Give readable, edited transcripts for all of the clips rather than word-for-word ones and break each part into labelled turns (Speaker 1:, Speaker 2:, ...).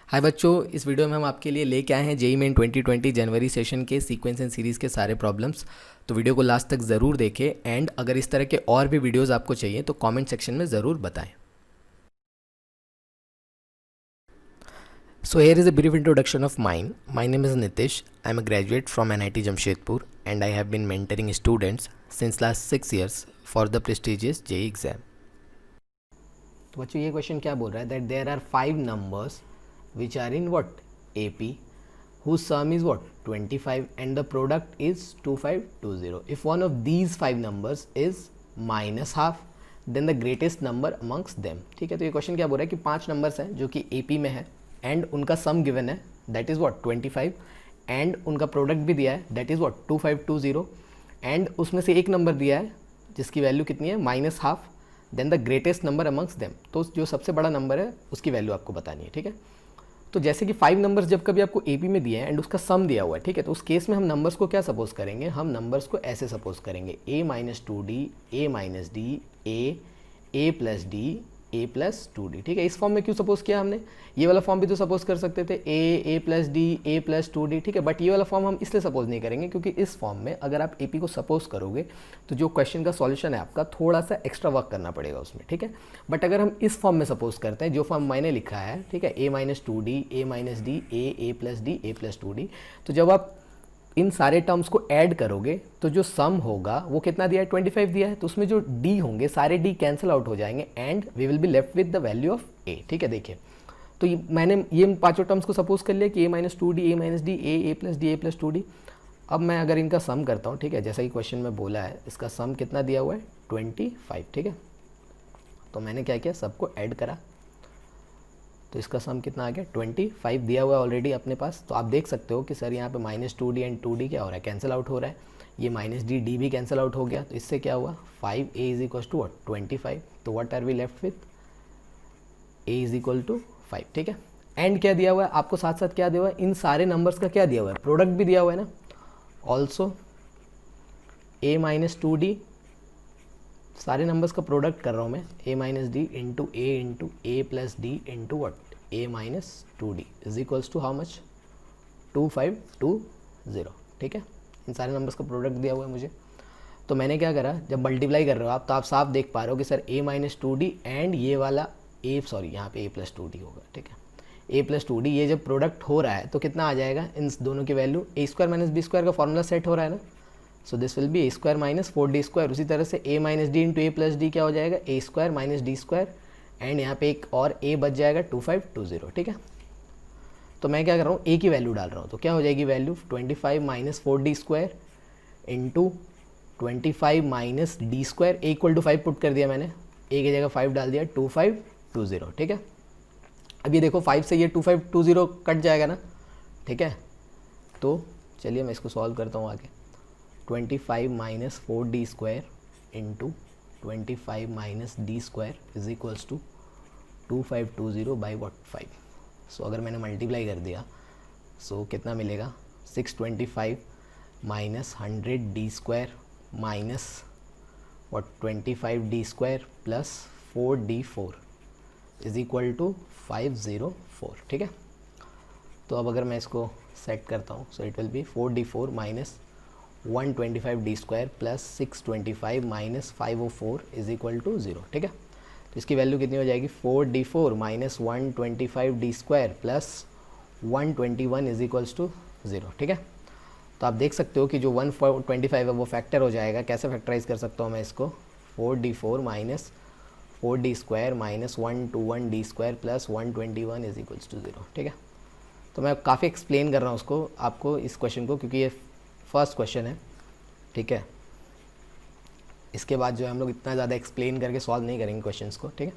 Speaker 1: हाय बच्चों, इस वीडियो में हम आपके लिए लेके आए हैं जेईई मेन 2020 जनवरी सेशन के सीक्वेंस एंड सीरीज़ के सारे प्रॉब्लम्स। तो वीडियो को लास्ट तक ज़रूर देखें एंड अगर इस तरह के और भी वीडियोस आपको चाहिए तो कमेंट सेक्शन में ज़रूर बताएं। So here is a brief introduction of mine. My name is Nitish. I am a graduate from NIT Jamshedpur and I have been mentoring students since last 6 years for the prestigious JEE exam. तो बच्चों ये question क्या बोल रहा है that there are 5 numbers which are in what AP whose sum is what 25 and the product is 2520. If one of these 5 numbers is minus half then the greatest number amongst them. ठीक है, तो ये question क्या बोल रहा है कि 5 numbers हैं जो कि AP में है एंड उनका सम गिवन है दैट इज़ व्हाट 25 एंड उनका प्रोडक्ट भी दिया है दैट इज़ व्हाट 2520 एंड उसमें से एक नंबर दिया है जिसकी वैल्यू कितनी है minus half then the greatest number amongst them. तो जो सबसे बड़ा नंबर है उसकी वैल्यू आपको बतानी है। ठीक है, तो जैसे कि 5 नंबर्स जब कभी आपको AP में दिया है एंड उसका सम दिया हुआ है, ठीक है, तो उस केस में हम नंबर्स को क्या सपोज करेंगे, हम नंबर्स को ऐसे सपोज करेंगे a minus 2d a minus D a plus D a plus 2d। ठीक है, इस फॉर्म में क्यों सपोज किया हमने, ये वाला फॉर्म भी तो सपोज कर सकते थे a plus D a plus 2d। ठीक है, बट ये वाला फॉर्म हम इसलिए सपोज नहीं करेंगे क्योंकि इस फॉर्म में अगर आप AP को सपोज करोगे तो जो क्वेश्चन का सॉल्यूशन है आपका थोड़ा सा एक्स्ट्रा वर्क करना पड़ेगा उसमें। ठीक है, बट अगर हम इस फॉर्म में सपोज करते हैं जो फॉर्म मैंने लिखा है, ठीक है, a minus 2d a minus D a plus D a plus 2d, तो जब आप इन सारे टर्म्स को ऐड करोगे तो जो सम होगा वो कितना दिया है 25 दिया है, तो उसमें जो d होंगे सारे d कैंसिल आउट हो जाएंगे and we will be left with the value of a। ठीक है, देखिए तो मैंने ये पांचों टर्म्स को सपोज कर लिया कि a minus 2d a minus D a plus D a plus 2d। अब मैं अगर इनका सम करता हूँ, ठीक है, जैसा कि क्वेश्चन में बोला है इसका सम कितना दिया हुआ है 25। ठीक है, तो मैंने क्या किया सबको ऐड करा तो इसका सम कितना आ गया 25 दिया हुआ है ऑलरेडी अपने पास। तो आप देख सकते हो कि सर यहाँ पे माइनस 2d एंड 2d क्या हो रहा है कैंसिल आउट हो रहा है, ये माइनस डी भी कैंसिल आउट हो गया, तो इससे क्या हुआ 5a इज इक्वल टू 25। तो what are we left with a is equal to 5। ठीक है, एंड क्या दिया हुआ है आपको साथ साथ क्या दिया हुआ है, इन सारे नंबर्स का क्या दिया हुआ है प्रोडक्ट भी दिया हुआ है ना, ऑल्सो a माइनस 2d सारे नंबर्स का प्रोडक्ट कर रहा हूँ मैं a minus D into A plus D into what a minus 2d is equals to how much 2520। ठीक है, इन सारे नंबर्स का प्रोडक्ट दिया हुआ है मुझे। तो मैंने क्या करा, जब मल्टीप्लाई कर रहे हो आप तो आप साफ देख पा रहे हो कि sir a minus 2d and ये वाला यहाँ पे a प्लस 2d होगा। ठीक है, a प्लस 2d ये जब प्रोडक्ट हो रहा है तो कितना आ जाएगा, इन दोनों की value a square minus B square का फॉर्मूला सेट हो रहा है ना, so this will be A square minus 4d square. उसी तरह से a minus D into A plus D क्या हो जाएगा a square minus D square and यहाँ पे एक और a बच जाएगा 2520। ठीक है, तो मैं क्या कर रहा हूँ a की वैल्यू डाल रहा हूँ, तो क्या हो जाएगी value 25 minus 4d square into 25 minus D square a equal to 5 put कर दिया मैंने, a की जगह 5 डाल दिया 2520। ठीक है, अब ये देखो 5 से ये 2520 कट जाएगा ना। ठीक है, तो चलिए मैं इसको सॉल्व करता हूँ आगे। 25 minus 4d square into 25 minus D square is equals to 2520 by what 5। So अगर मैंने मल्टीप्लाई कर दिया सो कितना मिलेगा 625 minus 100d square minus what 25d square plus 4d4 is equal to 504। ठीक है, तो अब अगर मैं इसको सेट करता हूँ so it will be 4d4 minus 125d square plus 625 minus 504 is equal to 0। ठीक है, तो इसकी वैल्यू कितनी हो जाएगी 4d4 minus 125d square plus 121 is equals to 0। ठीक है, तो आप देख सकते हो कि जो 125 है वो फैक्टर हो जाएगा। कैसे फैक्टराइज कर सकता हूँ मैं इसको, 4d4 minus 4d square minus 121d square plus 121 is equals to 0। ठीक है, तो मैं काफ़ी एक्सप्लेन कर रहा हूँ उसको आपको इस क्वेश्चन को क्योंकि ये फर्स्ट क्वेश्चन है। ठीक है, इसके बाद जो है हम लोग इतना ज़्यादा एक्सप्लेन करके सॉल्व नहीं करेंगे क्वेश्चंस को। ठीक है,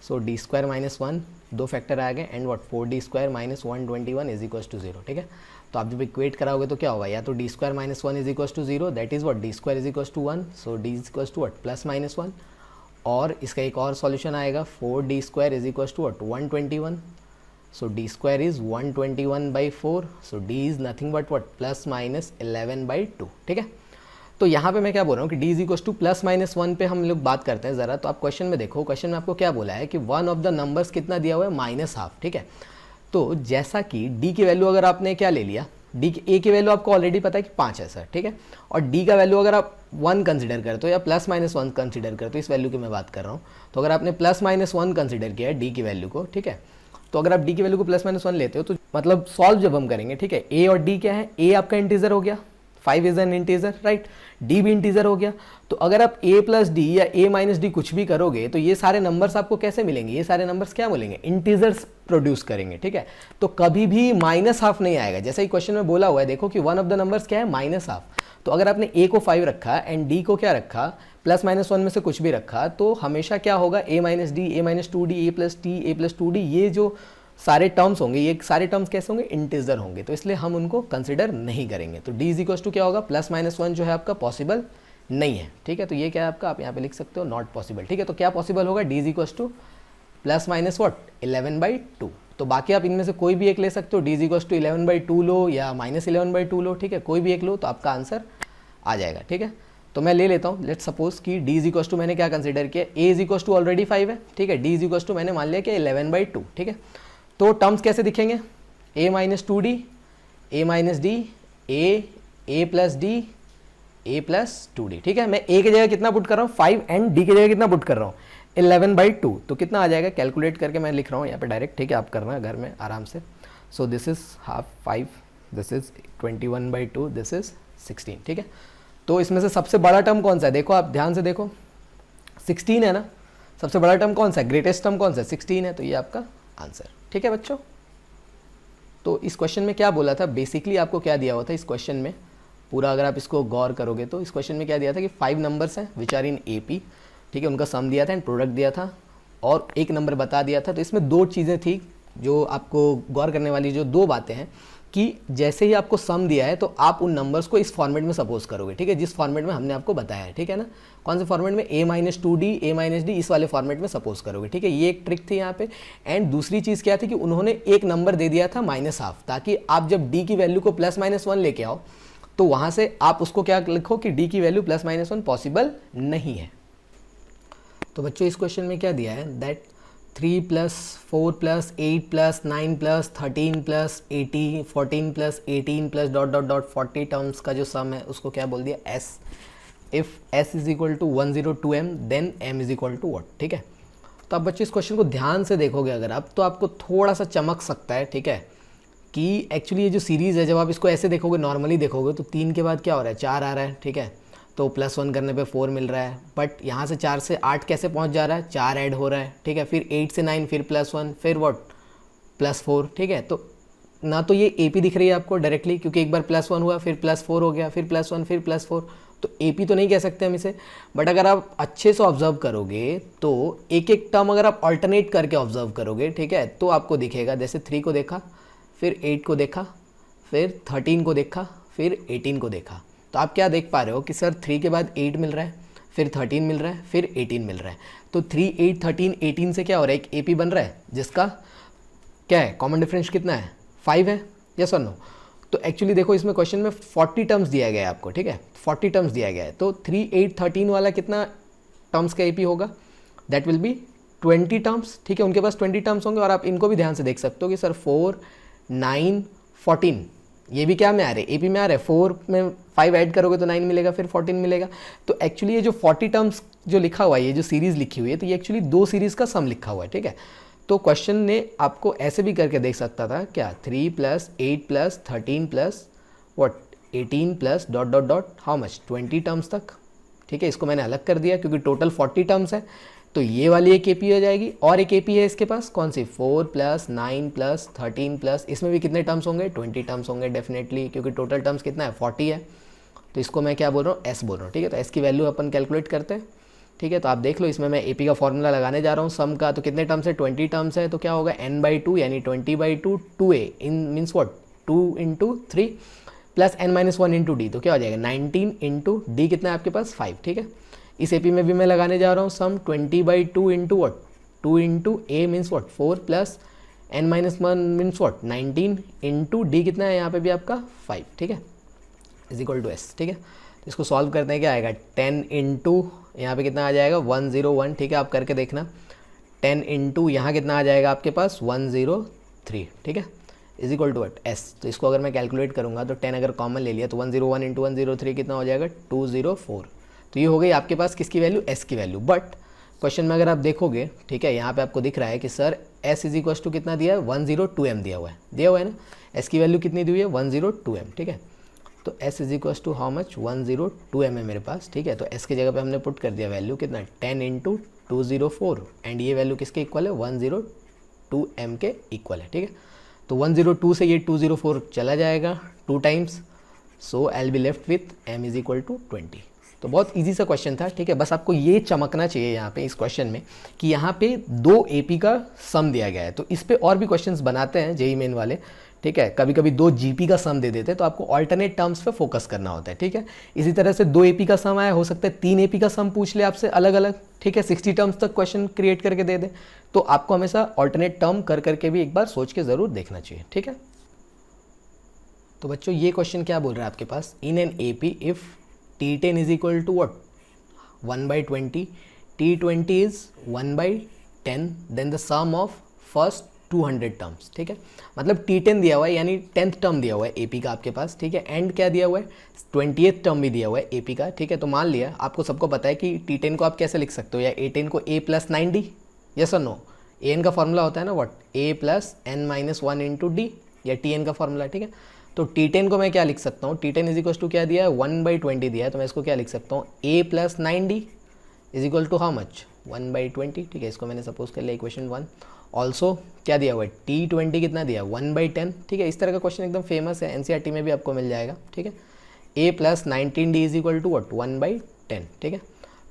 Speaker 1: सो डी स्क्वायर माइनस 1 दो फैक्टर आ गए and what 4d square minus 121 is equals to 0। ठीक है, तो आप जब इक्वेट कराओगे तो क्या होगा, या तो D square minus 1 is equals to 0 that is what D square is equals to 1, so D is equals to what plus minus 1, और इसका एक और सॉल्यूशन आएगा 4d square is equals to what 121, so d square is 121 by 4, so d is nothing but what plus minus 11 by 2। ठीक है, तो यहाँ पे मैं क्या बोल रहा हूँ कि d is equal to plus minus 1 पे हम लोग बात करते हैं ज़रा। तो आप क्वेश्चन में देखो, क्वेश्चन में आपको क्या बोला है कि वन ऑफ द नंबर्स कितना दिया हुआ है माइनस हाफ। ठीक है, तो जैसा कि डी की वैल्यू अगर आपने क्या ले लिया, डी की ए की वैल्यू आपको ऑलरेडी पता है कि 5 है सर, ठीक है, और डी का वैल्यू अगर आप 1 कंसिडर करते हो या ±1 कंसिडर करते हो, इस वैल्यू की मैं बात कर रहा हूँ, तो अगर आपने ±1 कंसिडर किया है डी की वैल्यू को, ठीक है, तो अगर आप डी की वैल्यू को ±1 लेते हो तो मतलब सॉल्व जब हम करेंगे, ठीक है, ए और डी क्या है, ए आपका इंटीजर हो गया, 5 is an integer, right, D भी इंटीजर हो गया, तो अगर आप a प्लस डी या a माइनस डी कुछ भी करोगे तो ये सारे नंबर्स आपको कैसे मिलेंगे, ये सारे नंबर्स क्या मिलेंगे, इंटीजर्स प्रोड्यूस करेंगे, ठीक है, तो कभी भी -½ नहीं आएगा, जैसा ही क्वेश्चन में बोला हुआ है, देखो कि वन ऑफ द नंबर्स क्या है, -½ तो अगर आपने a को 5 रखा एंड d को क्या रखा, ±1 में से कुछ भी रखा, तो हमेशा क्या होगा, a minus D, a minus 2d, a plus T, a plus 2d, ये जो सारे टर्म्स होंगे, ये सारे टर्म्स कैसे होंगे, इंटीजर होंगे, तो इसलिए हम उनको कंसिडर नहीं करेंगे। तो d इज क्या होगा, ±1 जो है आपका पॉसिबल नहीं है, ठीक है, तो ये क्या है आपका, आप यहाँ पे लिख सकते हो नॉट पॉसिबल, ठीक है, तो क्या पॉसिबल होगा, d ± 11/2, तो बाकी आप इनमें से कोई भी एक ले सकते हो, d 11/2 लो या -11/2 लो, ठीक है, कोई भी एक लो तो आपका आंसर आ जाएगा, ठीक है। तो मैं ले लेता हूँ, लेट सपोज कि d मैंने क्या कंसिडर किया, a ऑलरेडी 5 है, ठीक है, d मैंने मान लिया कि 11/2, ठीक है, तो टर्म्स कैसे दिखेंगे, a minus 2d, a minus D, a plus D, a plus 2d, ठीक है, मैं a की जगह कितना पुट कर रहा हूँ, 5 एंड d की जगह कितना पुट कर रहा हूँ, 11/2, तो कितना आ जाएगा, कैलकुलेट करके मैं लिख रहा हूँ यहाँ पे डायरेक्ट, ठीक है, आप करना घर में आराम से। So this is half 5, this is 21/2, this is 16, ठीक है, तो इसमें से सबसे बड़ा टर्म कौन सा है, देखो आप ध्यान से देखो, 16 है ना, सबसे बड़ा टर्म कौन सा है, ग्रेटेस्ट टर्म कौन सा है, 16 है, तो ये आपका आंसर, ठीक है बच्चों। तो इस क्वेश्चन में क्या बोला था, बेसिकली आपको क्या दिया हुआ था इस क्वेश्चन में, पूरा अगर आप इसको गौर करोगे तो इस क्वेश्चन में क्या दिया था कि 5 नंबर्स हैं विच आर इन AP, ठीक है, उनका सम दिया था एंड प्रोडक्ट दिया था और एक नंबर बता दिया था। तो इसमें 2 चीज़ें थी जो आपको गौर करने वाली, जो 2 बातें हैं कि जैसे ही आपको सम दिया है तो आप उन नंबर्स को इस फॉर्मेट में सपोज करोगे, ठीक है, जिस फॉर्मेट में हमने आपको बताया है, ठीक है ना, कौन से फॉर्मेट में, a minus 2d, a minus D, इस वाले फॉर्मेट में सपोज करोगे, ठीक है, ये एक ट्रिक थी यहाँ पे। एंड दूसरी चीज़ क्या थी कि उन्होंने एक नंबर दे दिया था -½ ताकि आप जब d की वैल्यू को +-1 लेके आओ तो वहाँ से आप उसको क्या लिखो कि d की वैल्यू +-1 पॉसिबल नहीं है। तो बच्चों इस क्वेश्चन में क्या दिया है, दैट 3 + 4 + 8 + 9 + 13 + 18 14 + 18 + ... 40 टर्म्स का जो सम है उसको क्या बोल दिया, s। इफ़ s = 102m देन m = what, ठीक है। तो आप बच्चे इस क्वेश्चन को ध्यान से देखोगे अगर आप, तो आपको थोड़ा सा चमक सकता है, ठीक है, कि एक्चुअली ये जो सीरीज़ है जब आप इसको ऐसे देखोगे, नॉर्मली देखोगे तो 3 के बाद क्या हो रहा है, 4 आ रहा है, ठीक है, तो +1 करने पे 4 मिल रहा है, बट यहाँ से 4 से 8 कैसे पहुँच जा रहा है, 4 ऐड हो रहा है, ठीक है, फिर 8 से 9 फिर +1 फिर व्हाट +4, ठीक है। तो ना तो ये AP दिख रही है आपको डायरेक्टली क्योंकि एक बार +1 हुआ फिर +4 हो गया फिर +1 फिर +4, तो AP तो नहीं कह सकते हम इसे, बट अगर आप अच्छे से ऑब्जर्व करोगे तो एक एक टर्म अगर आप ऑल्टरनेट करके ऑब्जर्व करोगे, ठीक है, तो आपको दिखेगा, जैसे 3 को देखा, फिर 8 को देखा, फिर 13 को देखा, फिर 18 को देखा, तो आप क्या देख पा रहे हो कि सर 3 के बाद 8 मिल रहा है, फिर 13 मिल रहा है, फिर 18 मिल रहा है, तो 3 8 13 18 से क्या हो रहा है, एक AP बन रहा है जिसका क्या है, कॉमन डिफरेंस कितना है, 5 है, यस और नो। तो एक्चुअली देखो इसमें क्वेश्चन में 40 टर्म्स दिया गया है आपको, ठीक है, 40 टर्म्स दिया गया है, तो 3 8 13 वाला कितना टर्म्स का AP होगा, दैट विल बी 20 टर्म्स, ठीक है, उनके पास 20 टर्म्स होंगे और आप इनको भी ध्यान से देख सकते हो कि सर 4 9 14 ये भी क्या में आ रहे हैं, AP में आ रहे हैं, 4 में 5 ऐड करोगे तो 9 मिलेगा, फिर 14 मिलेगा। तो एक्चुअली ये जो 40 टर्म्स जो लिखा हुआ है, ये जो सीरीज़ लिखी हुई है, तो ये एक्चुअली 2 सीरीज़ का सम लिखा हुआ है, ठीक है। तो क्वेश्चन ने आपको ऐसे भी करके देख सकता था क्या, 3 + 8 + 13 + व्हाट 18 + ... हाउ मच 20 टर्म्स तक, ठीक है, इसको मैंने अलग कर दिया क्योंकि टोटल 40 टर्म्स है, तो ये वाली एक AP हो जाएगी और एक AP है इसके पास, कौन सी, 4 + 9 + 13 +, इसमें भी कितने टर्म्स होंगे, 20 टर्म्स होंगे डेफिनेटली, क्योंकि टोटल टर्म्स कितना है, 40 है, तो इसको मैं क्या बोल रहा हूँ, S बोल रहा हूँ, ठीक है। तो S की वैल्यू अपन कैलकुलेट करते हैं, ठीक है, तो आप देख लो इसमें मैं AP का फॉर्मूला लगाने जा रहा हूँ सम का, तो कितने टर्म्स है, 20 टर्म्स है, तो क्या होगा n/2 यानी 20/2 2a in means what 2 × 3 + n-1 × d, तो क्या हो जाएगा 19 × d, कितना है आपके पास 5, ठीक है। इस AP में भी मैं लगाने जा रहा हूँ सम 20/2 × what 2 × a means what 4 + n-1 means what 19 × d, कितना है यहाँ पे भी आपका 5, ठीक है, = S, ठीक है। इसको सॉल्व करते हैं, क्या आएगा 10 × यहाँ पे कितना आ जाएगा 101, ठीक है, आप करके देखना, 10 × यहाँ कितना आ जाएगा आपके पास 103, 3, ठीक है, is equal to what S. तो इसको अगर मैं कैलकुलेट करूँगा तो 10 अगर कॉमन ले लिया तो 101 इंटू 103 कितना हो जाएगा 204। तो ये हो गई आपके पास किसकी वैल्यू, एस की वैल्यू। बट क्वेश्चन में अगर आप देखोगे, ठीक है, यहाँ पे आपको दिख रहा है कि sir S is equal to कितना दिया है, 102m दिया हुआ है ना। एस की वैल्यू कितनी दी हुई है, 102m, ठीक है। तो S is equal to how much, 102m है मेरे पास, ठीक है। तो एस की जगह पे हमने पुट कर दिया वैल्यू कितना, 10 इंटू 204, एंड ये वैल्यू किसके इक्वल है, 102m के इक्वल है, ठीक है। तो 102 से ये 204 चला जाएगा 2 times, so I will be left with m is equal to 20। तो बहुत इजी सा क्वेश्चन था, ठीक है। बस आपको ये चमकना चाहिए यहाँ पे इस क्वेश्चन में कि यहाँ पे 2 AP का सम दिया गया है। तो इस पे और भी क्वेश्चंस बनाते हैं जेईई मेन वाले, ठीक है। कभी कभी 2 GP का सम दे देते हैं, तो आपको ऑल्टरनेट टर्म्स पे फोकस करना होता है, ठीक है। इसी तरह से 2 AP का सम आया, हो सकता है 3 AP का सम पूछ ले आपसे अलग अलग, ठीक है, 60 टर्म्स तक क्वेश्चन क्रिएट करके दे दे। तो आपको हमेशा ऑल्टरनेट टर्म कर करके भी एक बार सोच के ज़रूर देखना चाहिए, ठीक है। तो बच्चों ये क्वेश्चन क्या बोल रहा है आपके पास, in an AP if T10 is equal to what 1/20, T20 is 1/10, then the sum of first 200 terms, ठीक है। मतलब T10 दिया हुआ है, यानी 10th टर्म दिया हुआ है AP का आपके पास, ठीक है। एंड क्या दिया हुआ है, 20th टर्म भी दिया हुआ है AP का, ठीक है। तो मान लिया आपको सबको पता है कि T10 को आप कैसे लिख सकते हो, या A10 को A + 9D, यस और नो। AN का फॉर्मूला होता है ना what, A + n-1 into D, या TN का फॉर्मूला, ठीक है। तो T10 को मैं क्या लिख सकता हूँ, T10 इज इक्वल टू क्या दिया है, 1/20 दिया है, तो मैं इसको क्या लिख सकता हूँ, A + 9D is equal to how much, 1/20, ठीक है। इसको मैंने सपोज कर लिया इक्वेशन 1। ऑल्सो क्या दिया हुआ है, T20 कितना दिया है, 1/10, ठीक है। इस तरह का क्वेश्चन एकदम फेमस है, NCERT में भी आपको मिल जाएगा, ठीक है। A + 19D is equal to what 1/10, ठीक है।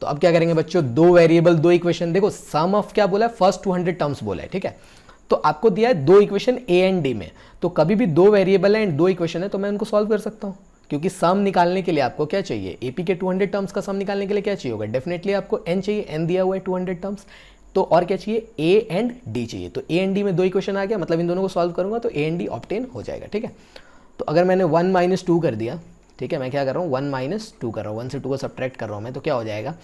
Speaker 1: तो अब क्या करेंगे बच्चों, 2 वेरिएबल 2 इक्वेशन, देखो सम ऑफ क्या बोला है, फर्स्ट 200 टर्म्स बोला है, ठीक है। तो आपको दिया है 2 इक्वेशन A एंड D में, तो कभी भी 2 वेरिएबल है एंड 2 इक्वेशन है तो मैं उनको सॉल्व कर सकता हूँ, क्योंकि सम निकालने के लिए आपको क्या चाहिए, AP के 200 टर्म्स का सम निकालने के लिए क्या चाहिए होगा, डेफिनेटली आपको n चाहिए, n दिया हुआ है 200 टर्म्स, तो और क्या चाहिए, A एंड D चाहिए। तो A एंड D में 2 इक्वेशन आ गया, मतलब इन दोनों को सॉल्व करूंगा तो A एंड D ऑब्टेन हो जाएगा, ठीक है। तो अगर मैंने 1 - 2 कर दिया, ठीक है, मैं क्या कर रहा हूँ, 1 - 2 कर रहा हूँ, 1 से 2 को सब्ट्रैक्ट कर रहा हूँ मैं, तो क्या हो जाएगा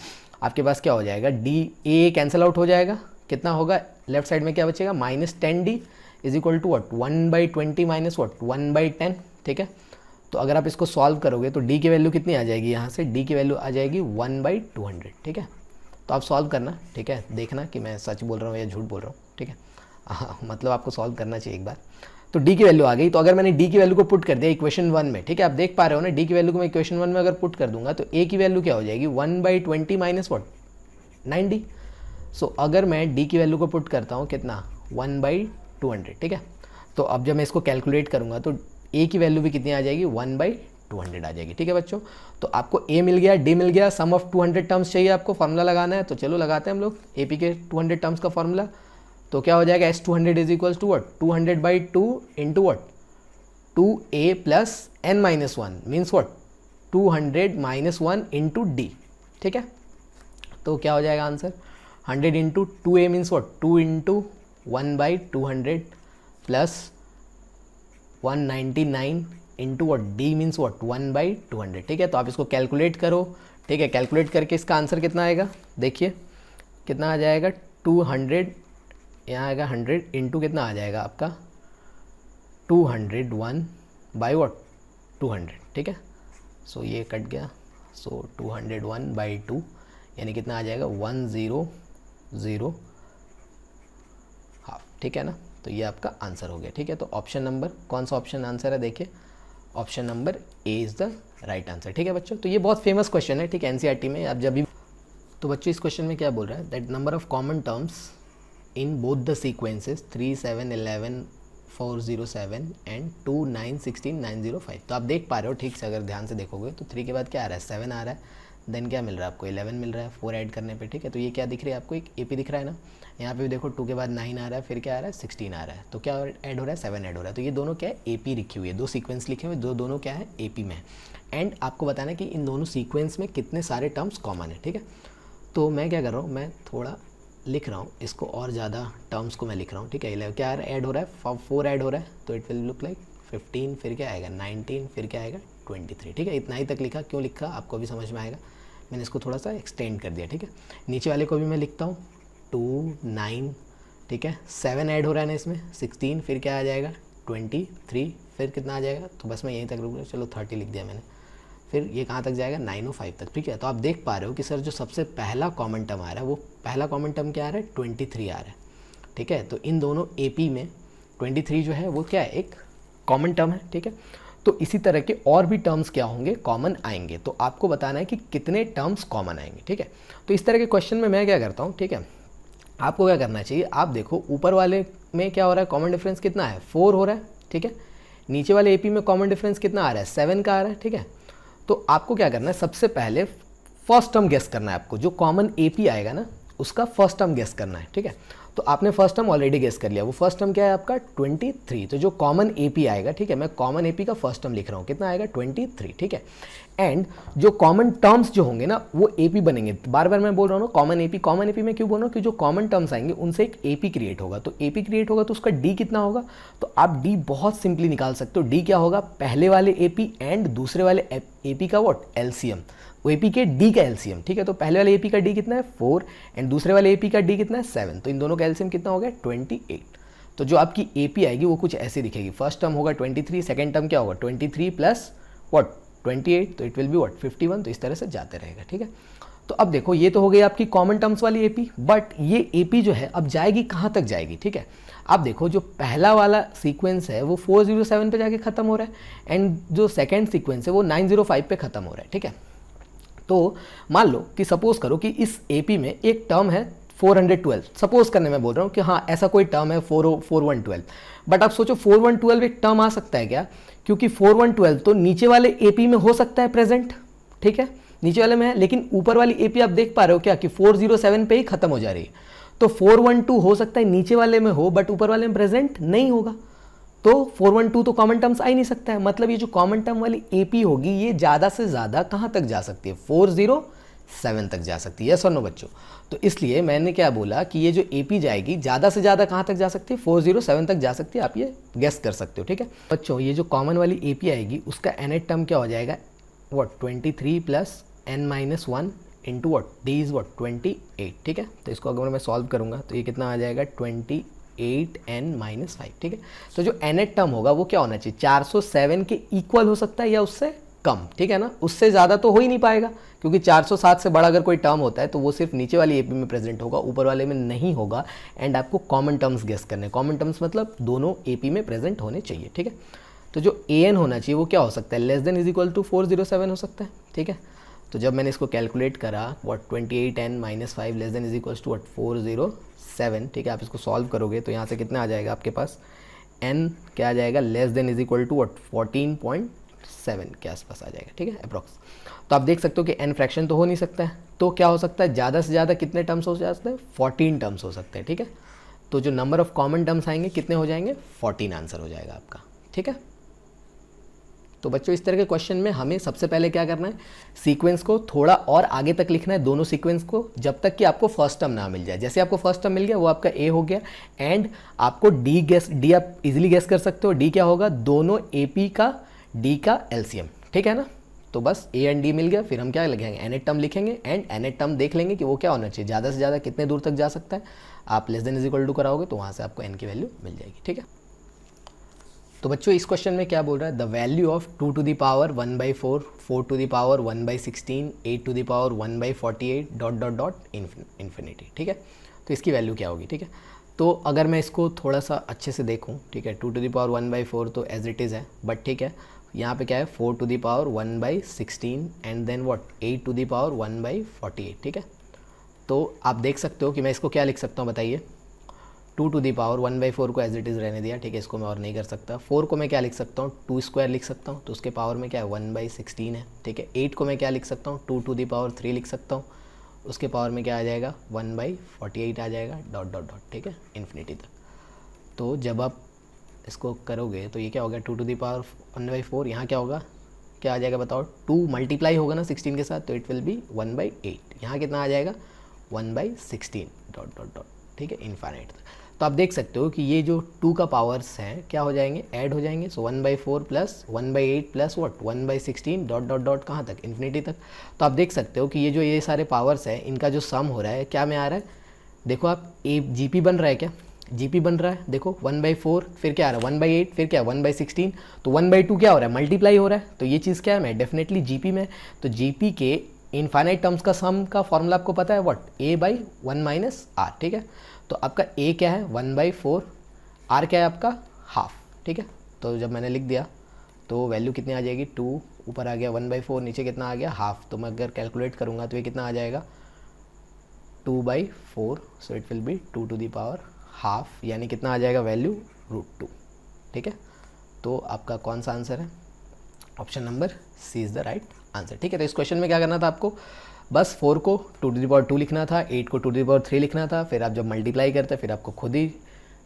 Speaker 1: आपके पास, क्या हो जाएगा, A कैंसिल आउट हो जाएगा, कितना होगा, लेफ्ट साइड में क्या बचेगा, -10D is equal to what 1/20 minus what 1/10, ठीक है। तो अगर आप इसको सॉल्व करोगे तो D की वैल्यू कितनी आ जाएगी, यहाँ से D की वैल्यू आ जाएगी 1/200, ठीक है। तो आप सॉल्व करना, ठीक है, देखना कि मैं सच बोल रहा हूँ या झूठ बोल रहा हूँ, ठीक है। हाँ, मतलब आपको सॉल्व करना चाहिए एक बार। तो D की वैल्यू आ गई, तो अगर मैंने D की वैल्यू को पुट कर दिया इक्वेशन 1 में, ठीक है, आप देख पा रहे हो ना, D की वैल्यू को मैं इक्वेशन 1 में अगर पुट कर दूंगा तो A की वैल्यू क्या हो जाएगी, 1/20 माइनस वट 9D। सो अगर मैं D की वैल्यू को पुट करता हूँ कितना, 1/200, ठीक है। तो अब जब मैं इसको कैलकुलेट करूँगा तो A की वैल्यू भी कितनी आ जाएगी, 1/200 आ जाएगी, ठीक है बच्चों। तो आपको A मिल गया, D मिल गया, सम ऑफ 200 टर्म्स चाहिए आपको, फार्मूला लगाना है, तो चलो लगाते हैं हम लोग AP के 200 टर्म्स का फार्मूला। तो क्या हो जाएगा, S200 is equals to what 200/2 into what 2A + n-1 means what 200 - 1 into D, ठीक है। तो क्या हो जाएगा answer, 100 into 2A means what 2 into 1/200 plus 199 into what D means what 1/200, ठीक है। तो आप इसको कैलकुलेट करो, ठीक है, कैलकुलेट करके इसका आंसर कितना आएगा, देखिए कितना आ जाएगा, 200, यहाँ आएगा 100 इंटू कितना आ जाएगा आपका 201/वट 200, ठीक है। सो ये कट गया, सो 201/2 यानी कितना आ जाएगा 100 हाफ, ठीक है ना। तो ये आपका आंसर हो गया, ठीक है। तो ऑप्शन नंबर, कौन सा ऑप्शन आंसर है, देखिए option number A is the right answer, ठीक है बच्चों। तो ये बहुत फेमस क्वेश्चन है, ठीक है, NCERT में आप जब भी। तो बच्चों इस क्वेश्चन में क्या बोल रहा है, that number of common terms in both the sequences 3, 7, 11, 407 and 2, 9, 16, 905। तो आप देख पा रहे हो ठीक से, अगर ध्यान से देखोगे तो 3 के बाद क्या आ रहा है, 7 आ रहा है, देन क्या मिल रहा है आपको, 11 मिल रहा है 4 ऐड करने पे, ठीक है। तो ये क्या दिख रहा है आपको, एक AP दिख रहा है ना, यहाँ पे भी देखो 2 के बाद 9 आ रहा है, फिर क्या आ रहा है 16 आ रहा है, तो क्या ऐड हो रहा है, 7 ऐड हो रहा है। तो ये दोनों क्या है, AP लिखी हुई है, 2 सीक्वेंस लिखे हुए, दोनों क्या है, AP में है। एंड आपको बताना है कि इन दोनों सीक्वेंस में कितने सारे टर्म्स कॉमन है, ठीक है। तो मैं क्या कर रहा हूँ, मैं थोड़ा लिख रहा हूँ इसको, और ज़्यादा टर्म्स को मैं लिख रहा हूँ, ठीक है। क्या ऐड हो रहा है, 4 ऐड हो रहा है, तो इट विल लुक लाइक 15, फिर क्या आएगा 19, फिर क्या आएगा 23, ठीक है। इतना ही तक लिखा, क्यों लिखा आपको भी समझ में आएगा, मैंने इसको थोड़ा सा एक्सटेंड कर दिया, ठीक है। नीचे वाले को भी मैं लिखता हूँ 2, 9, ठीक है, 7 ऐड हो रहा है ना इसमें, 16, फिर क्या आ जाएगा 23, फिर कितना आ जाएगा, तो बस मैं यहीं तक रुक गया, चलो 30 लिख दिया मैंने, फिर ये कहाँ तक जाएगा 905 तक, ठीक है। तो आप देख पा रहे हो कि सर जो सबसे पहला कॉमन टर्म आ रहा है वो पहला कॉमन टर्म क्या आ रहा है 23 आ रहा है, ठीक है। तो इन दोनों AP में 23 जो है वो क्या है, एक कॉमन टर्म है, ठीक है। तो इसी तरह के और भी टर्म्स क्या होंगे, कॉमन आएंगे, तो आपको बताना है कि कितने टर्म्स कॉमन आएंगे, ठीक है। तो इस तरह के क्वेश्चन में मैं क्या करता हूँ, ठीक है, आपको क्या करना चाहिए, आप देखो ऊपर वाले में क्या हो रहा है, कॉमन डिफरेंस कितना है 4 हो रहा है, ठीक है। नीचे वाले AP में कॉमन डिफरेंस कितना आ रहा है 7 का आ रहा है, ठीक है। तो आपको क्या करना है, सबसे पहले फर्स्ट टर्म गेस करना है आपको, जो कॉमन AP आएगा ना उसका फर्स्ट टर्म गेस करना है, ठीक है। तो आपने फर्स्ट टर्म ऑलरेडी गेस कर लिया, वो फर्स्ट टर्म क्या है आपका 23, तो जो कॉमन AP आएगा, ठीक है, मैं कॉमन AP का फर्स्ट टर्म लिख रहा हूँ, कितना आएगा 23, ठीक है। एंड जो कॉमन टर्म्स जो होंगे ना वो AP बनेंगे, बार बार मैं बोल रहा हूँ ना कॉमन AP में क्यों बोल रहा हूँ कि जो कॉमन टर्म्स आएंगे उनसे एक AP क्रिएट होगा, तो AP क्रिएट होगा तो उसका D कितना होगा, तो आप D बहुत सिंपली निकाल सकते हो, D क्या होगा, पहले वाले AP एंड दूसरे वाले AP का व्हाट LCM, वो AP के D का LCM, ठीक है। तो पहले वाले AP का D कितना है 4 एंड दूसरे वाले AP का D कितना है 7, तो इन दोनों का LCM कितना हो गया 28। तो जो आपकी AP आएगी वो कुछ ऐसे दिखेगी, फर्स्ट टर्म होगा 23, सेकंड टर्म क्या होगा 23 प्लस व्हाट 28, तो इट विल बी व्हाट 51, तो इस तरह से जाते रहेगा, ठीक है। तो अब देखो ये तो हो गई आपकी कॉमन टर्म्स वाली AP, बट ये AP जो है अब जाएगी कहाँ तक जाएगी, ठीक है। आप देखो जो पहला वाला सीक्वेंस है वो 407 पे जाके खत्म हो रहा है एंड जो सेकेंड सीक्वेंस है वो 905 पे खत्म हो रहा है, ठीक है। तो मान लो कि सपोज करो कि इस AP में एक टर्म है 412, सपोज करने में बोल रहा हूँ कि हाँ ऐसा कोई टर्म है 4112, बट आप सोचो 4112 एक टर्म आ सकता है क्या, क्योंकि 4112 तो नीचे वाले AP में हो सकता है प्रेजेंट, ठीक है, नीचे वाले में है, लेकिन ऊपर वाली AP आप देख पा रहे हो क्या कि 407 पे ही खत्म हो जा रही है, तो 412 हो सकता है नीचे वाले में हो बट ऊपर वाले में प्रेजेंट नहीं होगा, तो 412 तो कॉमन टर्म्स आ ही नहीं सकता है, मतलब ये जो कॉमन टर्म वाली AP होगी ये ज़्यादा से ज़्यादा कहाँ तक जा सकती है 407 तक जा सकती है, यस और नो बच्चों। तो इसलिए मैंने क्या बोला कि ये जो AP जाएगी ज़्यादा से ज़्यादा कहाँ तक जा सकती है 407 तक जा सकती है, आप ये गेस कर सकते हो, ठीक है बच्चों। ये जो कॉमन वाली AP आएगी उसका nth टर्म क्या हो जाएगा what 23 plus n-1 into what D is what 28, ठीक है। तो इसको अगर मैं सॉल्व करूँगा तो ये कितना आ जाएगा 28n-5, ठीक है। तो जो nth टर्म होगा वो क्या होना चाहिए 407 के इक्वल हो सकता है या उससे कम, ठीक है ना, उससे ज़्यादा तो हो ही नहीं पाएगा, क्योंकि 407 से बड़ा अगर कोई टर्म होता है तो वो सिर्फ नीचे वाली AP में प्रेजेंट होगा, ऊपर वाले में नहीं होगा। एंड आपको कॉमन टर्म्स गेस करने, कॉमन टर्म्स मतलब दोनों AP में प्रेजेंट होने चाहिए, ठीक है। तो जो AN होना चाहिए वो क्या हो सकता है less than is equal to 407 हो सकता है, ठीक है। तो जब मैंने इसको कैलकुलेट करा what 28n-5 less than is equal to what 407, ठीक है। आप इसको सॉल्व करोगे तो यहाँ से कितना आ जाएगा आपके पास n क्या आ जाएगा less than is equal to what 14.7 के आसपास आ जाएगा, ठीक है अप्रॉक्स। तो आप देख सकते हो कि n फ्रैक्शन तो हो नहीं सकता है, तो क्या हो सकता है ज़्यादा से ज़्यादा कितने टर्म्स हो सकते हैं 14 टर्म्स हो सकते हैं, ठीक है। तो जो नंबर ऑफ कॉमन टर्म्स आएंगे कितने हो जाएंगे 14 आंसर हो जाएगा आपका, ठीक है। तो बच्चों इस तरह के क्वेश्चन में हमें सबसे पहले क्या करना है सीक्वेंस को थोड़ा और आगे तक लिखना है, दोनों सीक्वेंस को, जब तक कि आपको फर्स्ट टर्म ना मिल जाए। जैसे आपको फर्स्ट टर्म मिल गया वो आपका A हो गया एंड आपको D आप इजीली गेस कर सकते हो, D क्या होगा दोनों AP का D का LCM, ठीक है ना। तो बस A एंड D मिल गया, फिर हम क्या लिखेंगे nth टर्म लिखेंगे एंड nth टर्म देख लेंगे कि वो क्या होना चाहिए ज़्यादा से ज़्यादा कितने दूर तक जा सकता है। आप less than is equal to कराओगे तो वहाँ से आपको n की वैल्यू मिल जाएगी, ठीक है। तो बच्चों इस क्वेश्चन में क्या बोल रहा है the value of 2 to the power 1/4, 4 to the power 1/16, 8 to the power 1/48 dot dot dot infinity, ठीक है। तो इसकी वैल्यू क्या होगी, ठीक है। तो अगर मैं इसको थोड़ा सा अच्छे से देखूं, ठीक है 2 टू द पावर 1/4 तो एज इट इज़ है, बट ठीक है यहाँ पे क्या है 4 to the power 1/16 and then what 8 to the power 1/48, ठीक है। तो आप देख सकते हो कि मैं इसको क्या लिख सकता हूँ बताइए 2 टू दी पावर 1/4 को एज इट इज़ रहने दिया, ठीक है, इसको मैं और नहीं कर सकता। 4 को मैं क्या लिख सकता हूँ 2 स्क्वायर लिख सकता हूँ, तो उसके पावर में क्या है 1/16 है, ठीक है। 8 को मैं क्या लिख सकता हूँ 2 टू दी पावर 3 लिख सकता हूँ, उसके पावर में क्या आ जाएगा 1/48 आ जाएगा डॉट डॉट डॉट, ठीक है इन्फिनिटी तक। तो जब आप इसको करोगे तो ये क्या होगा 2 टू दी पावर 1/4, यहाँ क्या होगा क्या आ जाएगा बताओ 2 मल्टीप्लाई होगा ना 16 के साथ तो इट विल बी 1/8, यहाँ कितना आ जाएगा 1/16 डॉट डॉट डॉट, ठीक है इनफाइनाइट तक। तो आप देख सकते हो कि ये जो 2 का पावर्स हैं क्या हो जाएंगे ऐड हो जाएंगे, सो 1/4 plus 1/8 plus what 1/16 dot dot dot कहाँ तक इन्फिनिटी तक। तो आप देख सकते हो कि ये जो ये सारे पावर्स हैं इनका जो सम हो रहा है क्या में आ रहा है, देखो आप GP बन रहा है क्या जीपी बन रहा है, देखो 1/4, फिर क्या आ रहा है 1/8, फिर क्या 1/16, तो 1/2 क्या हो रहा है, मल्टीप्लाई हो रहा है। तो ये चीज़ क्या है, मैं डेफिनेटली जीपी में, तो जीपी के इनफाइनाइट टर्म्स का सम का फॉर्मूला आपको पता है, व्हाट, a/1 माइनस आर, ठीक है। तो आपका a क्या है 1/4, r क्या है आपका हाफ, ठीक है। तो जब मैंने लिख दिया तो वैल्यू कितनी आ जाएगी, 2 ऊपर आ गया 1/4, नीचे कितना आ गया हाफ। तो मैं अगर कैलकुलेट करूँगा तो ये कितना आ जाएगा 2/4, so it will be 2 to the power half, यानी कितना आ जाएगा वैल्यू √2, ठीक है। तो आपका कौन सा आंसर है, option number C is the right answer, ठीक है। तो इस क्वेश्चन में क्या करना था आपको, बस 4 को 2 टू द पावर 2 लिखना था, 8 को 2 टू द पावर 3 लिखना था, फिर आप जब मल्टीप्लाई करते फिर आपको खुद ही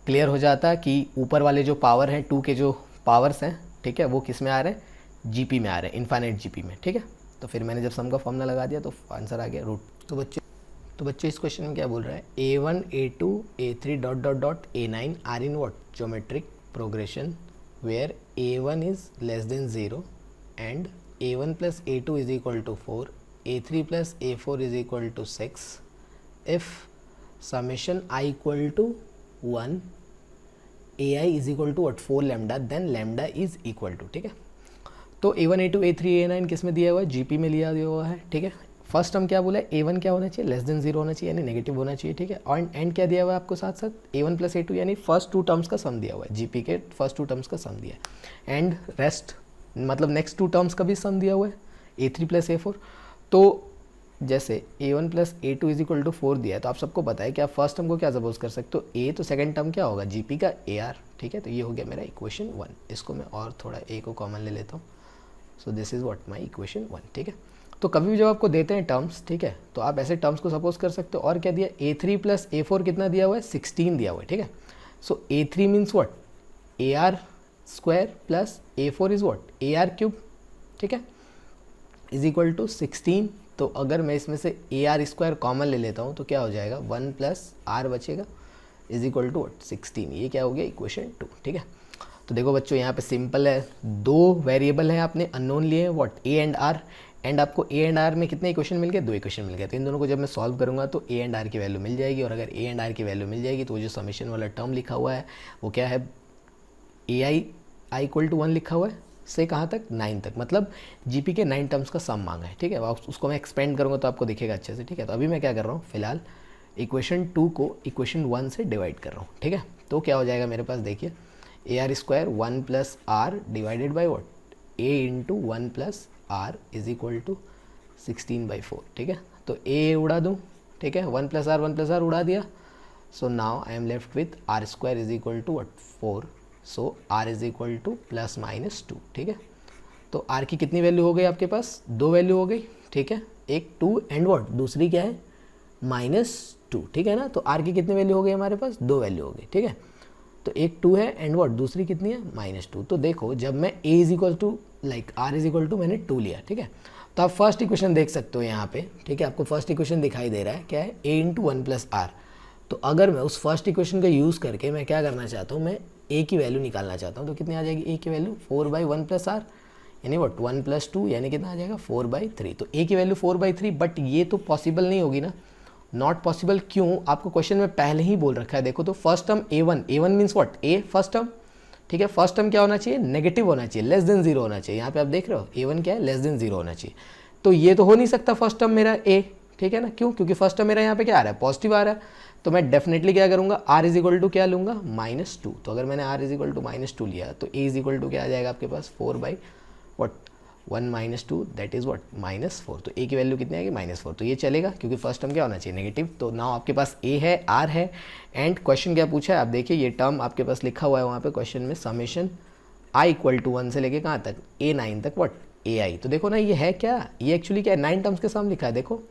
Speaker 1: क्लियर हो जाता कि ऊपर वाले जो पावर हैं 2 के जो पावर्स हैं, ठीक है, वो किस में आ रहे हैं, जीपी में आ रहे हैं, इनफाइनाइट जीपी में, ठीक है। तो फिर मैंने जब सम का फॉर्मूला लगा दिया तो आंसर आ गया √ तो बच्चे इस क्वेश्चन में क्या बोल रहा है, a1 a2 a3 dot dot dot a9 are in what geometric progression where a1 is less than 0 and a1 plus a2 is equal to 4, a3 plus a4 is equal to 6 if summation i equal to 1 ai is equal to what 4 lambda then lambda is equal to, ठीक है। तो a1 a2 a3 a9 किस में दिया हुआ है, GP में लिया हुआ है, ठीक है। फर्स्ट हम क्या बोला है, a1 क्या होना चाहिए, लेस देन 0 होना चाहिए, यानी नेगेटिव होना चाहिए, ठीक है। और एंड क्या दिया हुआ है आपको साथ साथ a1 प्लस a2, यानी फर्स्ट 2 टर्म्स का सम दिया हुआ है, जीपी के फर्स्ट 2 टर्म्स का सम दिया है, एंड रेस्ट मतलब नेक्स्ट 2 टर्म्स का भी सम दिया हुआ है, a3 प्लस a4। तो जैसे a1 plus a2 is equal to 4 दिया है, तो आप सबको पता है कि आप फर्स्ट टर्म को क्या सपोज कर सकते हो, a, तो सेकंड टर्म क्या होगा, जीपी का ar, ठीक है। तो ये हो गया मेरा इक्वेशन 1, इसको मैं और थोड़ा a को कॉमन ले लेता हूँ, so this is what my equation 1, ठीक है। तो कभी भी जब आपको देते हैं टर्म्स, ठीक है, तो आप ऐसे टर्म्स को सपोज कर सकते हो। और क्या दिया, a3 प्लस a4 कितना दिया हुआ है, 16 दिया हुआ है, ठीक है। सो a3 means what, ar square plus a4 is what ar cube, ठीक है, इज इक्वल टू 16। तो अगर मैं इसमें से ar स्क्वायर कॉमन ले लेता हूँ तो क्या हो जाएगा, 1 प्लस r बचेगा इज इक्वल टू व्हाट 16। ये क्या हो गया, इक्वेशन 2, ठीक है। तो देखो बच्चों यहाँ पे सिंपल है, 2 वेरिएबल हैं आपने अननोन लिए हैं, what a and r, and आपको a एंड r में कितने इक्वेशन मिल गए, 2 इक्वेशन मिल गए। तो इन दोनों को जब मैं सॉल्व करूँगा तो a एंड r की वैल्यू मिल जाएगी, और अगर a एंड r की वैल्यू मिल जाएगी तो वो जो समेशन वाला टर्म लिखा हुआ है वो क्या है, i इक्वल टू 1 लिखा हुआ है, से कहाँ तक, 9 तक, मतलब जीपी के 9 टर्म्स का सम मांगा है, ठीक है। उसको मैं एक्सपेंड करूँगा तो आपको दिखेगा अच्छे से, ठीक है। तो अभी मैं क्या कर रहा हूँ, फिलहाल इक्वेशन 2 को इक्वेशन 1 से डिवाइड कर रहा हूँ, ठीक है। तो क्या हो जाएगा मेरे पास, देखिए ar square 1 plus r divided by what a into 1 plus r is equal to 16/4, ठीक है। तो a उड़ा दूँ, ठीक है, 1 प्लस आर उड़ा दिया। So now I am left with r square is equal to what 4, so r is equal to plus minus 2, ठीक है। तो r की कितनी वैल्यू हो गई आपके पास, 2 वैल्यू हो गई, ठीक है, एक 2 एंड वट दूसरी क्या है -2, ठीक है ना। तो r की कितनी वैल्यू हो गई हमारे पास, 2 वैल्यू हो गई, ठीक है। तो एक 2 है एंड वट दूसरी कितनी है, -2। तो देखो जब मैं a is equal to like r is equal to मैंने 2 लिया, ठीक है। तो आप फर्स्ट इक्वेशन देख सकते हो यहाँ पे, ठीक है, आपको फर्स्ट इक्वेशन दिखाई दे रहा है, क्या है, a इंटू 1 प्लस आर। तो अगर मैं उस फर्स्ट इक्वेशन का यूज़ करके मैं क्या करना चाहता हूँ, मैं a की वैल्यू निकालना चाहता हूँ, तो कितनी आ जाएगी a की वैल्यू 4/1 प्लस आर, यानी वट 1 प्लस 2 यानी कितना आ जाएगा 4/3। तो a की वैल्यू 4/3, बट ये तो पॉसिबल नहीं होगी ना, नॉट पॉसिबल। क्यों, आपको क्वेश्चन में पहले ही बोल रखा है, देखो तो first term a1 means what a first term, ठीक है। फर्स्ट टर्म क्या होना चाहिए, नेगेटिव होना चाहिए, लेस देन 0 होना चाहिए। यहाँ पे आप देख रहे हो a1 क्या है, लेस देन 0 होना चाहिए। तो ये तो हो नहीं सकता फर्स्ट टर्म मेरा a, ठीक है ना, क्यों, क्योंकि फर्स्ट टर्म मेरा यहाँ पे क्या आ रहा है, पॉजिटिव आ रहा है। तो मैं डेफिनेटली क्या करूँगा, r इज इक्वल टू क्या लूँगा, -2। तो अगर मैंने r इज इक्वल टू -2 लिया तो a इज इक्वल टू क्या आ जाएगा आपके पास 4/1 -2 दैट इज व्हाट -4। तो a की वैल्यू कितनी आएगी, -4। तो ये चलेगा क्योंकि फर्स्ट टर्म क्या होना चाहिए, नेगेटिव। तो नाउ आपके पास a है, r है, एंड क्वेश्चन क्या पूछा है, आप देखिए ये टर्म आपके पास लिखा हुआ है वहाँ पे क्वेश्चन में, समेशन i इक्वल टू 1 से लेके कहाँ तक, a9 तक व्हाट ai। तो देखो ना ये है क्या, ये एक्चुअली क्या है, 9 टर्म्स के साम लिखा है। देखो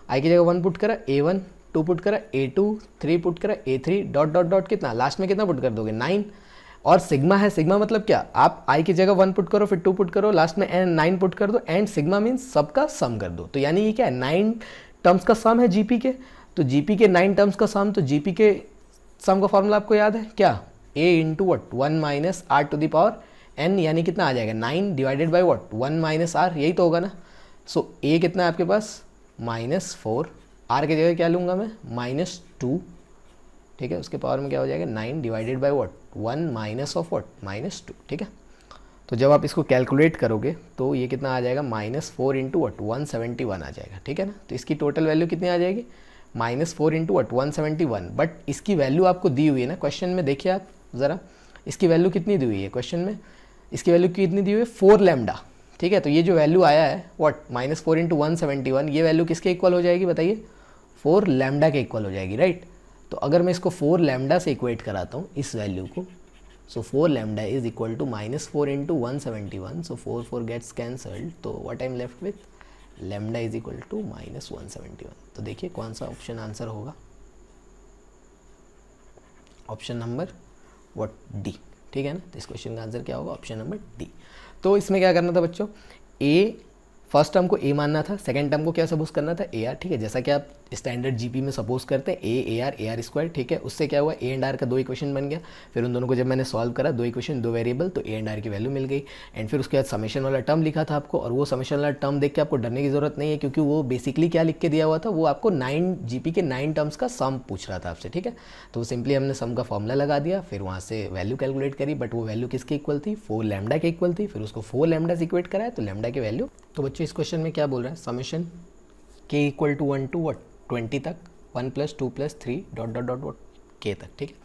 Speaker 1: i की जगह 1 पुट करा, a1 2 पुट करा, a2 3 पुट करा, a3 डॉट डॉट डॉट कितना, लास्ट में कितना पुट कर दोगे 9। और सिग्मा है, सिग्मा मतलब क्या, आप i की जगह 1 पुट करो, फिर 2 पुट करो, लास्ट में 9 पुट कर दो, एंड सिग्मा मीन्स सबका सम कर दो। तो यानी ये क्या है, 9 टर्म्स का सम है जीपी के। तो जीपी के 9 टर्म्स का सम, तो जीपी के सम का फॉर्मूला आपको याद है क्या, a into what 1 minus r to the power n, यानी कितना आ जाएगा 9 divided by what 1 minus r, यही तो होगा ना। सो a कितना है आपके पास -4, r की जगह क्या लूँगा मैं -2, ठीक है, उसके पावर में क्या हो जाएगा 9 divided by what 1 minus of what -2, ठीक है। तो जब आप इसको कैलकुलेट करोगे तो ये कितना आ जाएगा -4 इंटू वट 171 आ जाएगा, ठीक है ना। तो इसकी टोटल वैल्यू कितनी आ जाएगी -4 इंटू वट 171। बट इसकी वैल्यू आपको दी हुई है ना क्वेश्चन में, देखिए आप ज़रा इसकी वैल्यू कितनी दी हुई है क्वेश्चन में, इसकी वैल्यू कितनी दी हुई है 4 लैम्डा, ठीक है। तो ये जो वैल्यू आया है व्हाट -4 इंटू 171, ये वैल्यू किसके इक्वल हो जाएगी बताइए, 4 लैम्डा के इक्वल हो जाएगी, राइट। तो अगर मैं इसको 4 लैम्डा से इक्वेट कराता हूँ इस वैल्यू को, so 4 lambda is equal to -4 into 171, so 4 gets cancelled, तो what I'm left with lambda is equal to -171। तो देखिए कौन सा ऑप्शन आंसर होगा, ऑप्शन नंबर व्हाट डी, ठीक है ना। तो इस क्वेश्चन का आंसर क्या होगा, ऑप्शन नंबर डी। तो इसमें क्या करना था बच्चों, ए फर्स्ट टर्म को ए मानना था, सेकंड टर्म को क्या सपोज करना था ए आर, ठीक है। जैसा कि आप स्टैंडर्ड जीपी में सपोज करते हैं ए आर स्क्वायर, ठीक है। उससे क्या हुआ ए एंड आर का 2 इक्वेशन बन गया, फिर उन दोनों को जब मैंने सॉल्व करा 2 इक्वेशन 2 वेरिएबल, तो ए एंड आर की वैल्यू मिल गई। एंड फिर उसके बाद समेशन वाला टर्म लिखा था आपको, और वो समेशन वाला टर्म देख के आपको डरने की जरूरत नहीं है, क्योंकि वो बेसिकली क्या लिख के दिया हुआ था, वो आपको 9 जीपी के 9 टर्म्स का सम पूछ रहा था आपसे, ठीक है। तो सिंपली हमने सम का फॉर्मूला लगा दिया, फिर वहाँ से वैल्यू कैलकुलेट करी, बट वो वैल्यू किसके इक्वल थी 4 लैम्डा के इक्वल थी, फिर उसको 4 लैम्डा से इक्वेट कराया तो लैम्डा की वैल्यू। तो बच्चों इस क्वेश्चन में क्या बोल रहा है, समेशन के इक्वल टू 1 टू वट 20 तक 1 + 2 + 3 ... के तक, ठीक है।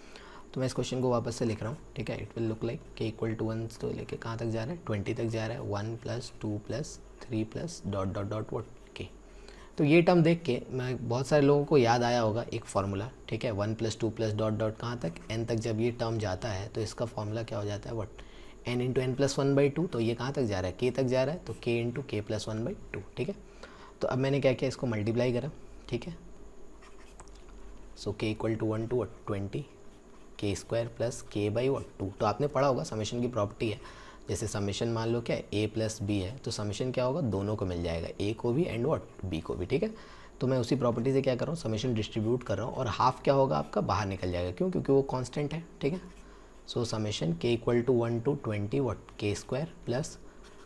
Speaker 1: तो मैं इस क्वेश्चन को वापस से लिख रहा हूँ, ठीक है। इट विल लुक लाइक के इक्वल टू 1 तो लेके कहाँ तक जा रहा है 20 तक जा रहा है, 1 + 2 + 3 .. वट के। तो ये टर्म देख के मैं बहुत सारे लोगों को याद आया होगा एक फार्मूला, ठीक है। 1 + 2 + ... कहाँ तक n तक, जब ये टर्म जाता है तो इसका फॉर्मूला क्या हो जाता है वट n इंटू n + 1/2। तो ये कहाँ तक जा रहा है k तक जा रहा है, तो k इंटू k + 1/2, ठीक है। तो अब मैंने क्या किया, इसको मल्टीप्लाई करा, ठीक है। So k equal to 1 to 20 k square plus k/2। तो आपने पढ़ा होगा समेशन की प्रॉपर्टी है, जैसे समेशन मान लो क्या है a + b है, तो समेशन क्या होगा दोनों को मिल जाएगा, a को भी एंड b को भी, ठीक है। तो मैं उसी प्रॉपर्टी से क्या कर रहा हूँ, समेशन डिस्ट्रीब्यूट कर रहा हूँ, और हाफ क्या होगा आपका बाहर निकल जाएगा, क्यों, क्योंकि वो कॉन्स्टेंट है, ठीक है। So summation k equal to 1 to 20 what k square plus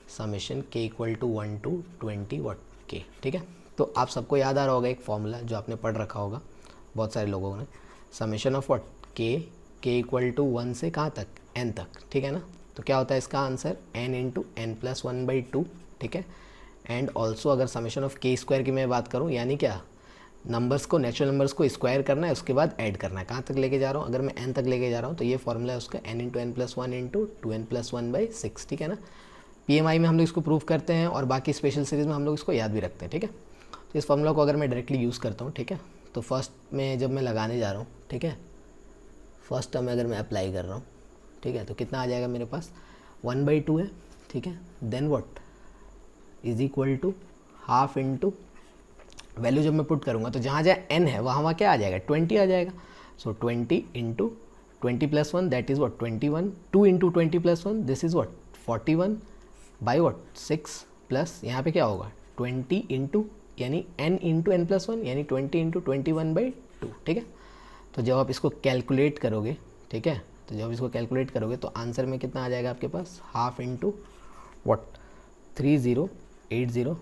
Speaker 1: summation k equal to 1 to 20 what k, ठीक है। तो आप सबको याद आ रहा होगा एक फॉर्मूला जो आपने पढ़ रखा होगा बहुत सारे लोगों ने, summation of what k equal to 1 से कहाँ तक n तक, ठीक है ना। तो क्या होता है इसका आंसर n इंटू n + 1/2, ठीक है। एंड ऑल्सो अगर समेशन ऑफ k स्क्वायर की मैं बात करूँ, यानी क्या नंबर्स को, नेचुरल नंबर्स को स्क्वायर करना है, उसके बाद ऐड करना है, कहाँ तक लेके जा रहा हूँ, अगर मैं n तक लेके जा रहा हूँ तो ये फॉर्मूला है उसका n into n + 1 into 2n + 1/6, ठीक है ना। PMI में हम लोग इसको प्रूव करते हैं, और बाकी स्पेशल सीरीज़ में हम लोग इसको याद भी रखते हैं, ठीक है। तो इस फॉर्मूला को अगर मैं डायरेक्टली यूज़ करता हूँ, ठीक है, तो फर्स्ट में जब मैं लगाने जा रहा हूँ, ठीक है, फर्स्ट टर्म में अगर मैं अप्लाई कर रहा हूँ, ठीक है, तो कितना आ जाएगा मेरे पास 1/2 है, ठीक है। Then what is equal to half into value जब मैं पुट करूँगा तो जहाँ जहाँ n है वहाँ क्या आ जाएगा 20 आ जाएगा। सो 20 into 20 + 1 that is what 21, 2 into 20 + 1 this is what 41 by what 6 plus यहाँ पे क्या होगा 20 इंटू यानी n इंटू n + 1 यानी 20 इंटू 21/2, ठीक है। तो जब आप इसको कैलकुलेट करोगे, ठीक है, तो जब इसको कैलकुलेट करोगे तो आंसर में कितना आ जाएगा आपके पास हाफ इंटू व्हाट 3080,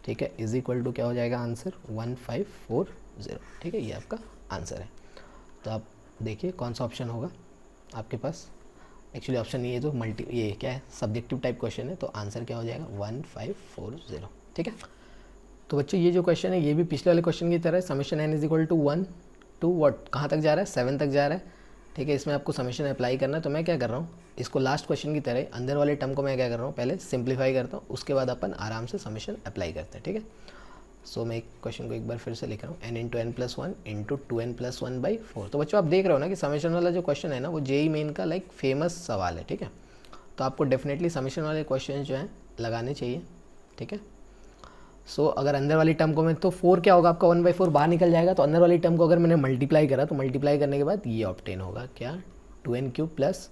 Speaker 1: ठीक है, इज इक्वल टू क्या हो जाएगा आंसर 1540, ठीक है, ये आपका आंसर है। तो आप देखिए कौन सा ऑप्शन होगा आपके पास, एक्चुअली ऑप्शन ये तो ये क्या है सब्जेक्टिव टाइप क्वेश्चन है, तो आंसर क्या हो जाएगा 1540, ठीक है। तो बच्चों ये जो क्वेश्चन है ये भी पिछले वाले क्वेश्चन की तरह है, summation n is equal to 1 to what कहाँ तक जा रहा है 7 तक जा रहा है, ठीक है। इसमें आपको समेशन अप्लाई करना है, तो मैं क्या कर रहा हूँ इसको लास्ट क्वेश्चन की तरह अंदर वाले टर्म को मैं क्या कर रहा हूँ पहले सिंप्लीफाई करता हूँ, उसके बाद अपन आराम से समेशन अप्लाई करते हैं, ठीक है। सो मैं क्वेश्चन को एक बार फिर से लिख रहा हूँ n into n + 1 into 2n + 1/4। तो बच्चों आप देख रहे हो ना कि समेशन वाला जो क्वेश्चन है ना वो जेईई मेन का लाइक फेमस सवाल है, ठीक है। तो आपको डेफिनेटली समेशन वाले क्वेश्चन जो हैं लगाने चाहिए, ठीक है। सो अगर अंदर वाली टर्म को मैं तो 4 क्या होगा आपका 1/4 बाहर निकल जाएगा, तो अंदर वाली टर्म को अगर मैंने मल्टीप्लाई करा तो मल्टीप्लाई करने के बाद ये ऑब्टेन होगा क्या 2n³ plus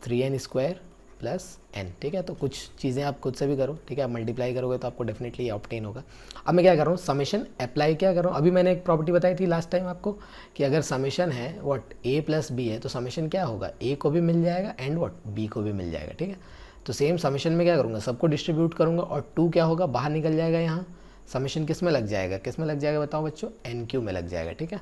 Speaker 1: 3n² plus n, ठीक है। तो कुछ चीज़ें आप खुद से भी करो, ठीक है, आप मल्टीप्लाई करोगे तो आपको डेफिनेटली ये ऑब्टेन होगा। अब मैं क्या कर रहा हूँ समेशन अप्लाई क्या कर रहा हूँ, अभी मैंने एक प्रॉपर्टी बताई थी लास्ट टाइम आपको कि अगर समेशन है व्हाट a + b है तो समेशन क्या होगा a को भी मिल जाएगा एंड व्हाट b को भी मिल जाएगा, ठीक है। तो सेम समेशन में क्या करूँगा सबको डिस्ट्रीब्यूट करूँगा और 2 क्या होगा बाहर निकल जाएगा, यहाँ समेशन किस में लग जाएगा बताओ बच्चों n³ में लग जाएगा, ठीक है।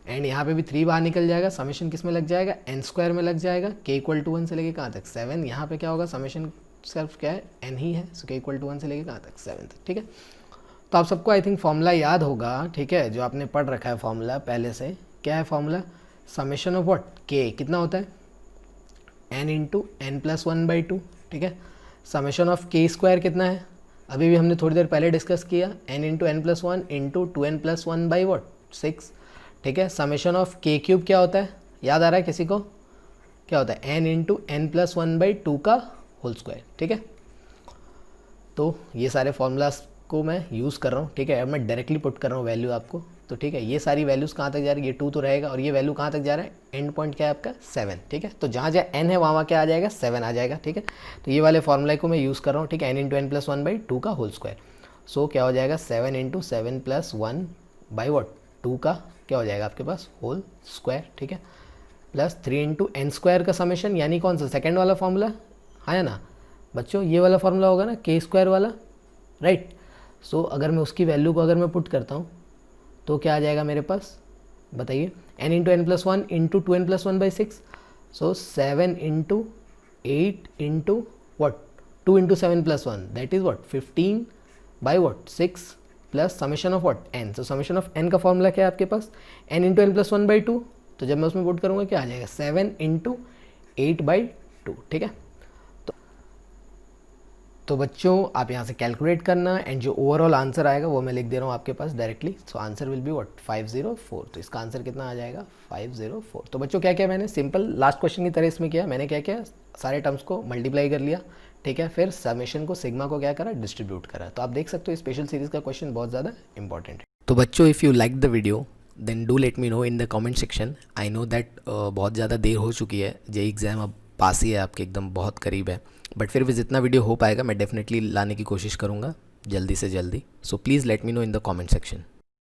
Speaker 1: एंड यहाँ पे भी 3 बाहर निकल जाएगा, समेशन किस में लग जाएगा, एन स्क्वायर में लग जाएगा, के इक्वल टू 1 से लेके कहाँ तक 7, यहाँ पे क्या होगा, समेशन सिर्फ क्या है एन ही है, सो के इक्वल टू 1 से लेके कहाँ तक 7 तक, ठीक है। तो आप सबको आई थिंक फॉर्मूला याद होगा, ठीक है, जो आपने पढ़ रखा है फॉर्मूला पहले से। क्या है फॉर्मूला, समेशन ऑफ व्हाट, के कितना होता है, एन इंटू एन प्लस 1/2, ठीक है। समेशन ऑफ के स्क्वायर कितना है, अभी भी हमने थोड़ी देर पहले डिस्कस किया, n into n plus 1 into 2n plus 1/6, ठीक है। समेशन ऑफ के क्यूब क्या होता है, याद आ रहा है किसी को, क्या होता है, एन इंटू एन प्लस 1/2 का होल स्क्वायर, ठीक है। तो ये सारे फॉर्मूलाज को मैं यूज़ कर रहा हूँ, ठीक है। अब मैं डायरेक्टली पुट कर रहा हूँ वैल्यू आपको, तो ठीक है। ये सारी वैल्यूज़ कहाँ तक जा रही है, ये 2 तो रहेगा, और ये वैल्यू कहाँ तक जा रहा है, एंड पॉइंट क्या है आपका 7, ठीक है। तो जहाँ जहाँ n है वहाँ क्या आ जाएगा, 7 आ जाएगा, ठीक है। तो ये वाले फॉर्मूले को मैं यूज़ कर रहा हूँ, ठीक है, n इंटू एन प्लस 1/2 का होल स्क्वायर। सो क्या हो जाएगा, 7 इंटू 7 प्लस 1/2 का क्या हो जाएगा आपके पास होल स्क्वायर, ठीक है, प्लस 3 इंटू एन स्क्वायर का समेशन, यानी कौन सा, सेकेंड वाला फॉर्मूला है ना बच्चों, ये वाला फॉर्मूला होगा ना के स्क्वायर वाला, राइट। सो अगर मैं उसकी वैल्यू को अगर मैं पुट करता हूँ तो क्या आ जाएगा मेरे पास, बताइए, n into n plus 1 into 2n plus 1/6, so 7 into 8 into what 2 into 7 plus 1, that is what 15/6 plus summation of what n। So summation of n का फॉर्मूला क्या है आपके पास, n इंटू एन प्लस 1/2, तो जब मैं उसमें पुट करूँगा क्या आ जाएगा, 7 इंटू 8/2, ठीक है। तो बच्चों आप यहाँ से कैलकुलेट करना, एंड जो ओवरऑल आंसर आएगा वो मैं लिख दे रहा हूँ आपके पास directly. So answer will be what 504, तो इसका आंसर कितना आ जाएगा 504। तो बच्चों क्या क्या मैंने सिंपल लास्ट क्वेश्चन की तरह इसमें किया, मैंने क्या किया, सारे टर्म्स को मल्टीप्लाई कर लिया, ठीक है, फिर समेशन को सिग्मा को क्या करा, डिस्ट्रीब्यूट करा। तो आप देख सकते हो स्पेशल सीरीज़ का क्वेश्चन बहुत ज़्यादा इंपॉर्टेंट है। तो बच्चों if you like the video then do let me know in the comment section. I know that बहुत ज़्यादा देर हो चुकी है, जेईई एग्ज़ाम अब पास ही है आपके, एकदम बहुत करीब है, बट फिर भी जितना वीडियो हो पाएगा मैं डेफिनेटली लाने की कोशिश करूँगा जल्दी से जल्दी। So please let me know in the comment section.